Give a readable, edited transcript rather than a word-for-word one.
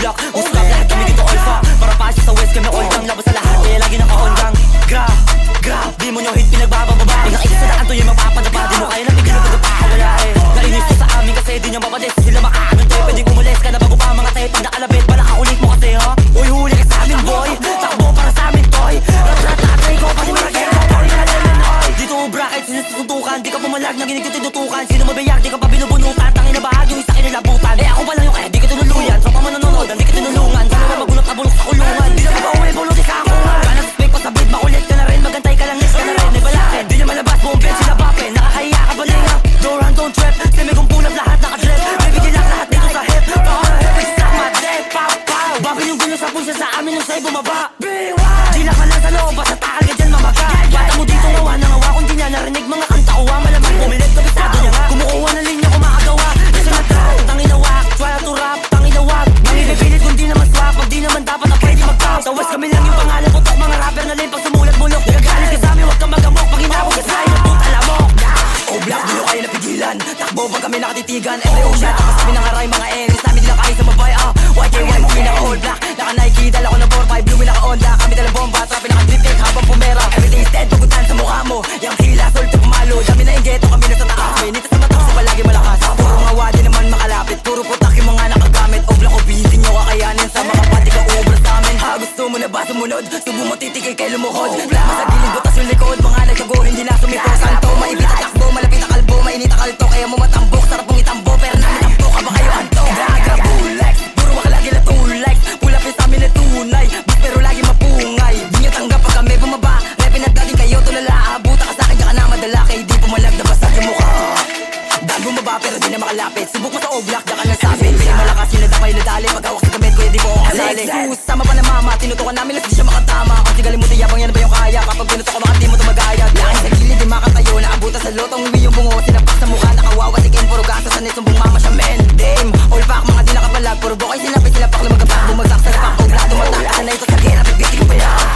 block. Gusto lahat kami dito alpha. Para pa sa west kami all gang. Labas sa lahat kaya lagi naka-on gang. Di mo nyo hit pinagbababa. Pag nakita sa daan to yung mapapadapa. Di mo kaya nabigyan ng pagkakawala Nainis ko sa amin kasi di nyo mapadis. Sila makaano tayo, pwedeng umalis ka na bago pa mga tayo. Pag nakalabit, bala ka ulit mo kasi ha. Uy, huli ka sa amin boy. Takbo para sa amin toy. Rat-rat-tatay ko, pati maragero boy. Nalalaman dito ubra kahit sinututukan. Di ka pumalag, naginig ko tinutukan. Sino mabiyak, di ka pa binubunutan. Tangin na bahag yung isa kinilabutan. Ako pa lang yung kaya, di ka tinuluyan. Tropa manonood, di ka tinulungan. Sana na magulot na bulok sa kulungan. Di na mabawin, bulot ka ako. Kana suspect pa sa bid, makulit ka na rin. Magantay ka lang, nis ka na rin. May balakid, di niya malabas, bumpin sila bapin. Nakakahiya ka ba nga? Don't trip, semi kong pulap lahat nakadrip. Baby, dilak lahat dito sa hip. Baka hip, stop my day, pow, pow. Bakit yung gulo sa pulsa sa amin nung sa'y bumaba? Dilak ka lang sa loob, basta takal ka dyan mamaga. Bata mo dito ngawa na ngawa, kung di niya narinig mga kanta uwa. Malamang pumilit, kabisado niya nga. Kumukuha ng linya, kumakagawa. Kasi na-trap, tangin-awak, try to rap, tangin-awak. Nangipipilit kung di naman swak, pag di naman dapat na pwede mag-top. Tawas kami lang yung pangalan, putok mga rapper na lane. Pag sumulat bulok, nagagalit ka sa amin, huwag kang magamok. Pag hinawag ka sa'yo, alam mo. Oh black, di nyo kayo napigilan. Takbo pag kami nakatitigan. Oh shit, tapas kami nangaray mga enemies namin, di na kaya sa mabay. YKYP, naka-all black, naka-Nike, dala ko ng 4-5, blue, naka-Honda. Kami dala bomba, trapin naka-drip cake habang pumera. Everything is dead, pupuntahan sa mukha mo. Yang hila, solto pumalo, dami na yung ghetto, kami na sa taas. May nito sa mata kasi palagi malakas. Puro nga wadi naman makalapit, puro putak yung mga nakagamit. Oh black, hindi nyo kakayanin sa mga pati ka ubra sa amin. Ha, gusto mo na ba sumunod? Subo mo titigay kay lumuhod. Masa gilid, butas yung likod, mga nagtago, hindi na sumito. Santo, maibit at takbo, malapit ang kalbo, mainit ang kalto. Kaya mo matambok, sarap mong itambo, pero namin tambo ka ba kayo anto? Daga, bulex, puro wak lagi na tulay. Pulapin sa amin na tunay, but pero lagi mapungay. Di nyo tanggap pag kami bumaba, repin at dating kayo tulala. Abuta ka sa'kin, ka na madala, kaya di pumalag na basag yung mukha. Dahil bumaba pero di na makalapit, subok mo sa oblak, di ka nasabit. Pinakamalakas yun na daw kayo nadali, pag hawak sa gamit ko, di po ako kasali. Sama pa na mama, tinutukan namin lang di siya makatama. Kasi galing mo tiyabang yan ba yung kaya, kapag pinutok ko mga di mo tumagaya. Laking sa gilid, di makatayo, naabutan sa lotong uwi yung bungo. Sinapak sa mukha, nakawawa si Ken, puro gasa sa nisumbong mama siya men. Dame, all pack, mga di nakapalag, puro bokay sinapi, sila pak lumagabak, bumagsak sa lapak, o blado matak, na ito sa gera, pipiti ko pa yan.